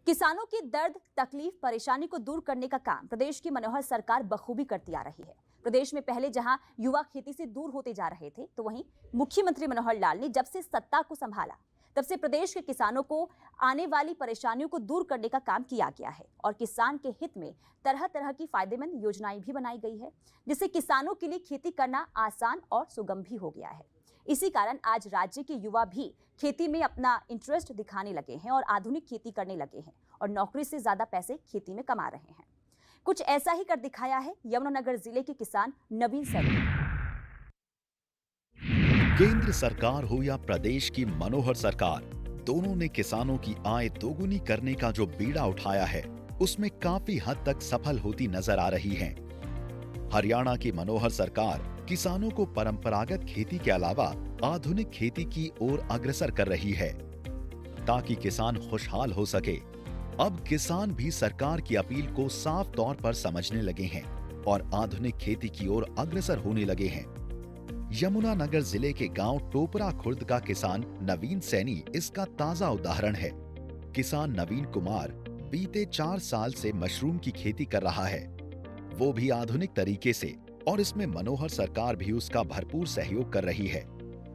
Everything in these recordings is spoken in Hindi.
किसानों की दर्द, तकलीफ, परेशानी को दूर करने का काम प्रदेश की मनोहर सरकार बखूबी करती आ रही है। प्रदेश में पहले जहां युवा खेती से दूर होते जा रहे थे, तो वहीं मुख्यमंत्री मनोहर लाल ने जब से सत्ता को संभाला, तब से प्रदेश के किसानों को आने वाली परेशानियों को दूर करने का काम किया गया है और किसान के हित में तरह तरह की फायदेमंद योजनाएं भी बनाई गई है, जिससे किसानों के लिए खेती करना आसान और सुगम भी हो गया है। इसी कारण आज राज्य के युवा भी खेती में अपना इंटरेस्ट दिखाने लगे हैं और आधुनिक खेती करने लगे हैं और नौकरी से ज्यादा पैसे खेती में कमा रहे हैं। कुछ ऐसा ही कर दिखाया है यमुनानगर जिले के किसान नवीन सैनी। केंद्र सरकार हो या प्रदेश की मनोहर सरकार, दोनों ने किसानों की आय दोगुनी करने का जो बीड़ा उठाया है, उसमें काफी हद तक सफल होती नजर आ रही हैं। हरियाणा की मनोहर सरकार किसानों को परंपरागत खेती के अलावा आधुनिक खेती की ओर अग्रसर कर रही है ताकि किसान खुशहाल हो सके। अब किसान भी सरकार की अपील को साफ तौर पर समझने लगे हैं और आधुनिक खेती की ओर अग्रसर होने लगे हैं। यमुनानगर जिले के गांव टोपरा खुर्द का किसान नवीन सैनी इसका ताजा उदाहरण है। किसान नवीन कुमार बीते 4 साल से मशरूम की खेती कर रहा है, वो भी आधुनिक तरीके से, और इसमें मनोहर सरकार भी उसका भरपूर सहयोग कर रही है।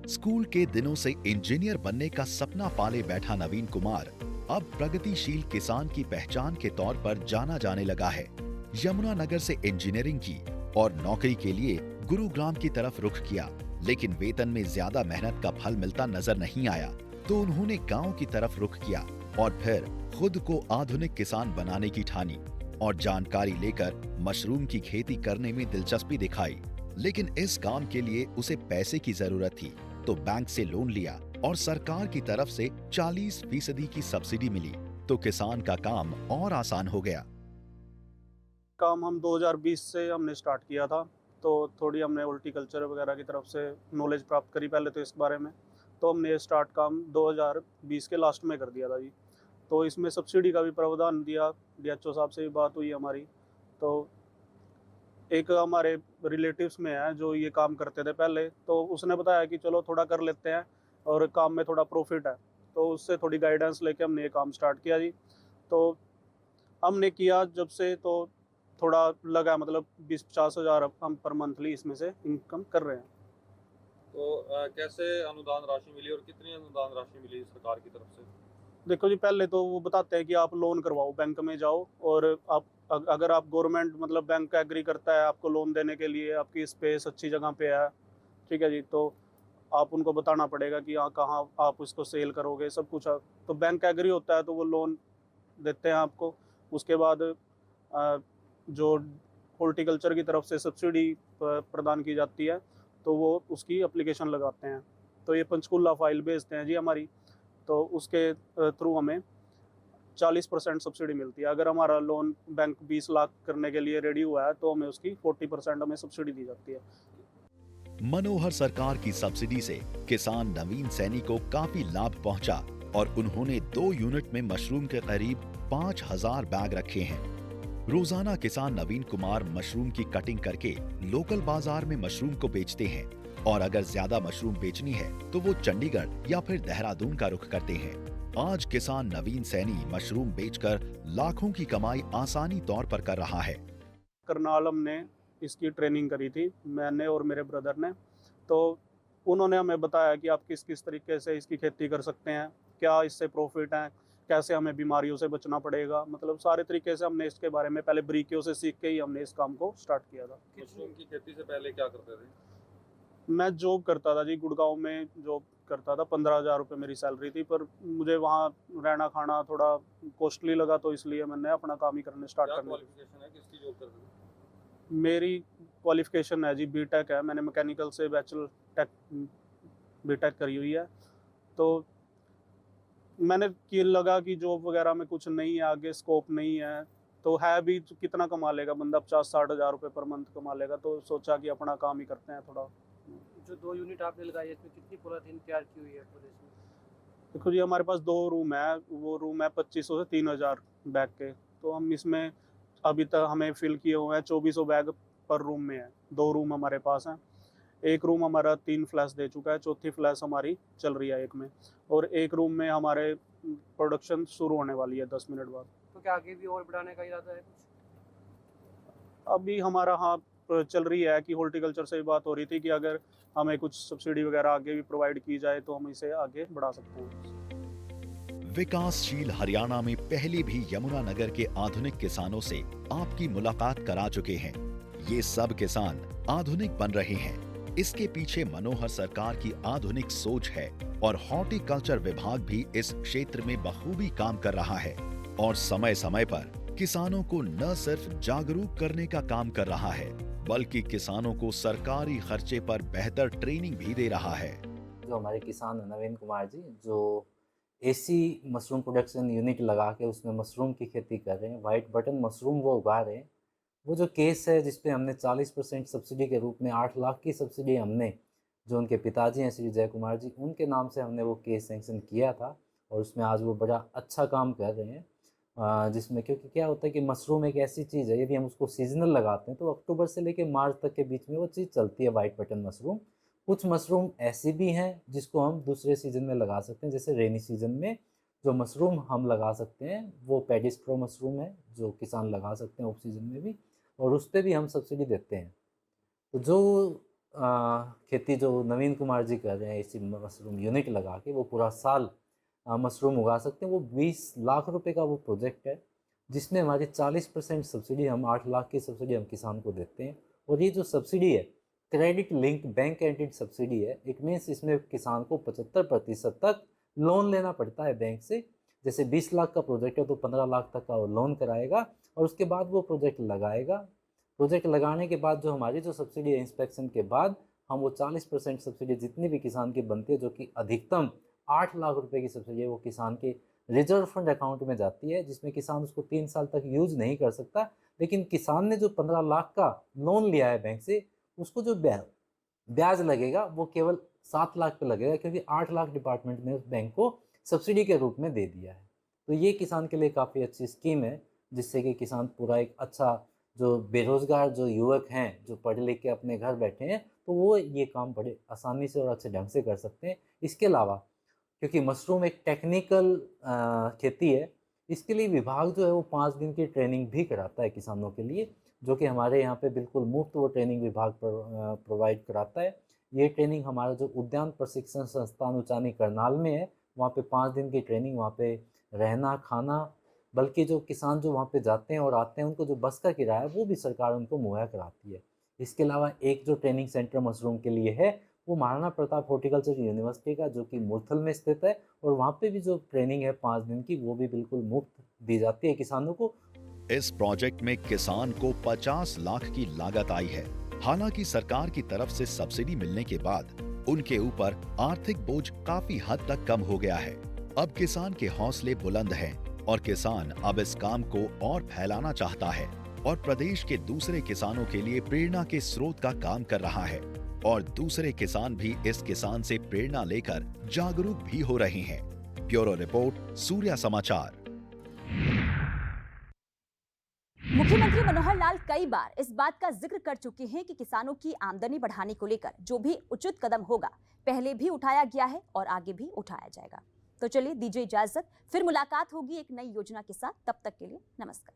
स्कूल के दिनों से इंजीनियर बनने का सपना पाले बैठा नवीन कुमार अब प्रगतिशील किसान की पहचान के तौर पर जाना जाने लगा है। यमुनानगर से इंजीनियरिंग की और नौकरी के लिए गुरुग्राम की तरफ रुख किया, लेकिन वेतन में ज्यादा मेहनत का फल मिलता नजर नहीं आया, तो उन्होंने गांव की तरफ रुख किया और फिर खुद को आधुनिक किसान बनाने की ठानी और जानकारी लेकर मशरूम की खेती करने में दिलचस्पी दिखाई। लेकिन इस काम के लिए उसे पैसे की जरूरत थी, तो बैंक से लोन लिया और सरकार की तरफ से 40% की सब्सिडी मिली, तो किसान का काम और आसान हो गया। काम हम 2020 से हमने स्टार्ट किया था, तो थोड़ी हमने हॉर्टिकल्चर वगैरह की तरफ से नॉलेज प्राप्त करी पहले तो इस बारे में, तो हमने ये स्टार्ट काम 2020 के लास्ट में कर दिया था जी। तो इसमें सब्सिडी का भी प्रावधान दिया, डीएचओ साहब से भी बात हुई हमारी, तो एक हमारे रिलेटिव्स में है जो ये काम करते थे पहले, तो उसने बताया कि चलो थोड़ा कर लेते हैं और काम में थोड़ा प्रॉफिट है, तो उससे थोड़ी गाइडेंस लेके हमने ये काम स्टार्ट किया जी। तो हमने किया जब से तो थोड़ा लगा, मतलब 20-50 हज़ार हम पर मंथली इसमें से इनकम कर रहे हैं। तो कैसे अनुदान राशि मिली और कितनी अनुदान राशि मिली सरकार की तरफ से? देखो जी, पहले तो वो बताते हैं कि आप लोन करवाओ, बैंक में जाओ, और आप अगर आप गवर्नमेंट मतलब बैंक एग्री करता है आपको लोन देने के लिए, आपकी स्पेस अच्छी जगह पे है, ठीक है जी, तो आप उनको बताना पड़ेगा कि हाँ कहाँ आप इसको सेल करोगे, सब कुछ। तो बैंक एग्री होता है तो वो लोन देते हैं आपको। उसके बाद जो हॉर्टिकल्चर की तरफ से सब्सिडी प्रदान की जाती है, तो वो उसकी एप्लीकेशन लगाते हैं, तो ये पंचकुला फाइल भेजते हैं जी हमारी, तो उसके थ्रू हमें 40% सब्सिडी मिलती है। अगर हमारा लोन बैंक 20 लाख करने के लिए रेडी हुआ है, तो हमें उसकी 40% हमें सब्सिडी दी जाती है। मनोहर सरकार की सब्सिडी से किसान नवीन सैनी को काफी लाभ पहुंचा और उन्होंने 2 यूनिट में मशरूम के करीब 5000 बैग रखे हैं। रोजाना किसान नवीन कुमार मशरूम की कटिंग करके लोकल बाजार में मशरूम को बेचते हैं और अगर ज्यादा मशरूम बेचनी है तो वो चंडीगढ़ या फिर देहरादून का रुख करते हैं। आज किसान नवीन सैनी मशरूम बेचकर लाखों की कमाई आसानी तौर पर कर रहा है। करनाल हमने इसकी ट्रेनिंग करी थी, मैंने और मेरे ब्रदर ने, तो उन्होंने हमें बताया कि आप किस किस तरीके से इसकी खेती कर सकते हैं, क्या इससे प्रॉफिट है, कैसे हमें बीमारियों से बचना पड़ेगा, मतलब सारे तरीके से हमने इसके बारे में पहले बारीकियों से सीख के ही हमने इस काम को स्टार्ट किया था। मशरूम की खेती से पहले क्या करते थे? मैं जॉब करता था जी, गुड़गांव में जॉब करता था, 15,000 रुपये मेरी सैलरी थी, पर मुझे वहाँ रहना खाना थोड़ा कॉस्टली लगा, तो इसलिए मैंने अपना काम ही करने स्टार्ट करने। क्वालिफिकेशन है, किसकी जॉब करते थे? मेरी क्वालिफिकेशन है जी बीटेक है, मैंने मैकेनिकल से बैचलर टेक बीटेक करी हुई है। तो मैंने कि लगा कि जॉब वगैरह में कुछ नहीं है, आगे स्कोप नहीं है, तो है भी तो कितना कमा लेगा बंदा, 50-60 हज़ार रुपये पर मंथ कमा लेगा, तो सोचा कि अपना काम ही करते हैं थोड़ा। जो 2 यूनिट आपने लगाई है, इसमें कितनी पॉलीथीन तैयार की हुई है पूरे इसमें? देखो जी, हमारे पास 2 रूम है, वो रूम है 2500 से 3000 बैग के, तो हम इसमें अभी तक हमें फिल किए हुए हैं 2400 बैग पर रूम में है। 2 रूम हमारे पास हैं, एक रूम हमारा 3 फ्लैश दे चुका है, चौथी फ्लैश हमारी चल रही है एक में, और एक रूम में हमारे प्रोडक्शन शुरू होने वाली है 10 मिनट बाद। तो क्या आगे भी और बढ़ाने का इरादा है कुछ? अभी हमारा हाँ चल रही है कि हॉर्टिकल्चर से भी बात हो रही थी कि अगर हमें कुछ सब्सिडी वगैरह आगे भी प्रोवाइड की जाए तो हम इसे आगे बढ़ा सकते हैं। विकासशील हरियाणा में पहले भी यमुनानगर के आधुनिक किसानों से आपकी मुलाकात करा चुके हैं। ये सब किसान आधुनिक बन रहे हैं। इसके पीछे मनोहर सरकार की आधुनिक सोच है और हॉर्टिकल्चर विभाग भी इस क्षेत्र में बखूबी काम कर रहा है और समय समय पर किसानों को न सिर्फ जागरूक करने का काम कर रहा है बल्कि किसानों को सरकारी खर्चे पर बेहतर ट्रेनिंग भी दे रहा है। जो हमारे किसान हैं नवीन कुमार जी, जो एसी मशरूम प्रोडक्शन यूनिट लगा के उसमें मशरूम की खेती कर रहे हैं, वाइट बटन मशरूम वो उगा रहे हैं। वो जो केस है जिसपे हमने 40% सब्सिडी के रूप में 8 लाख की सब्सिडी हमने, जो उनके पिताजी हैं श्री जय कुमार जी, उनके नाम से हमने वो केस सैंक्शन किया था और उसमें आज वो बड़ा अच्छा काम कर रहे हैं। जिसमें क्योंकि क्या होता है कि मशरूम एक ऐसी चीज़ है, यदि हम उसको सीजनल लगाते हैं तो अक्टूबर से लेकर मार्च तक के बीच में वो चीज़ चलती है, वाइट बटन मशरूम। कुछ मशरूम ऐसी भी हैं जिसको हम दूसरे सीजन में लगा सकते हैं, जैसे रेनी सीजन में जो मशरूम हम लगा सकते हैं वो पेडिस्ट्रो मशरूम है जो किसान लगा सकते हैं ऑफ सीजन में भी, और उस पर भी हम सब्सिडी देते हैं। तो जो खेती जो नवीन कुमार जी कर रहे हैं इसी मशरूम यूनिट लगा के, वो पूरा साल मशरूम उगा सकते हैं। वो 20 लाख रुपए का वो प्रोजेक्ट है जिसमें हमारी 40% सब्सिडी, हम 8 लाख की सब्सिडी हम किसान को देते हैं। और ये जो सब्सिडी है credit link bank added subsidy है। इट मीन्स इसमें किसान को 75% तक लोन लेना पड़ता है बैंक से। जैसे 20 लाख का प्रोजेक्ट है तो 15 लाख तक का वो लोन कराएगा और उसके बाद वो प्रोजेक्ट लगाएगा। प्रोजेक्ट लगाने के बाद जो हमारी जो सब्सिडी है, इंस्पेक्शन के बाद हम वो 40% सब्सिडी जितनी भी किसान की बनती है, जो कि अधिकतम 8 लाख रुपए की सब्सिडी है, वो किसान के रिजर्व फंड अकाउंट में जाती है, जिसमें किसान उसको 3 साल तक यूज नहीं कर सकता। लेकिन किसान ने जो 15 लाख का लोन लिया है बैंक से, उसको जो ब्याज लगेगा वो केवल 7 लाख पे लगेगा, क्योंकि 8 लाख डिपार्टमेंट ने उस बैंक को सब्सिडी के रूप में दे दिया है। तो ये किसान के लिए काफ़ी अच्छी स्कीम है, जिससे कि किसान पूरा एक अच्छा, जो बेरोजगार जो युवक हैं जो पढ़े लिख के अपने घर बैठे हैं, तो वो ये काम बड़े आसानी से और अच्छे ढंग से कर सकते हैं। इसके अलावा क्योंकि मशरूम एक टेक्निकल खेती है, इसके लिए विभाग जो है वो 5 दिन की ट्रेनिंग भी कराता है किसानों के लिए, जो कि हमारे यहाँ पे बिल्कुल मुफ्त वो ट्रेनिंग विभाग प्रोवाइड कराता है। ये ट्रेनिंग हमारा जो उद्यान प्रशिक्षण संस्थान उचानी करनाल में है, वहाँ पे 5 दिन की ट्रेनिंग, वहाँ पे रहना खाना, बल्कि जो किसान जो वहाँ पे जाते हैं और आते हैं उनको जो बस का किराया है वो भी सरकार उनको मुहैया कराती है। इसके अलावा एक जो ट्रेनिंग सेंटर मशरूम के लिए है वो महाराणा प्रताप हॉर्टिकल्चर यूनिवर्सिटी का, जो कि मुरथल में स्थित है, और वहाँ पे भी जो ट्रेनिंग है 5 दिन की, वो भी बिल्कुल मुफ्त दी जाती है किसानों को। इस प्रोजेक्ट में किसान को 50 लाख की लागत आई है। हालांकि सरकार की तरफ से सब्सिडी मिलने के बाद उनके ऊपर आर्थिक बोझ काफी हद तक कम हो गया है। अब किसान के हौसले बुलंद हैं और किसान अब इस काम को और फैलाना चाहता है और प्रदेश के दूसरे किसानों के लिए प्रेरणा के स्रोत का काम कर रहा है और दूसरे किसान भी इस किसान से प्रेरणा लेकर जागरूक भी हो रहे हैं। ब्यूरो रिपोर्ट, सूर्या समाचार। मुख्यमंत्री मनोहर लाल कई बार इस बात का जिक्र कर चुके हैं कि किसानों की आमदनी बढ़ाने को लेकर जो भी उचित कदम होगा पहले भी उठाया गया है और आगे भी उठाया जाएगा। तो चलिए दीजिए इजाजत, फिर मुलाकात होगी एक नई योजना के साथ। तब तक के लिए नमस्कार।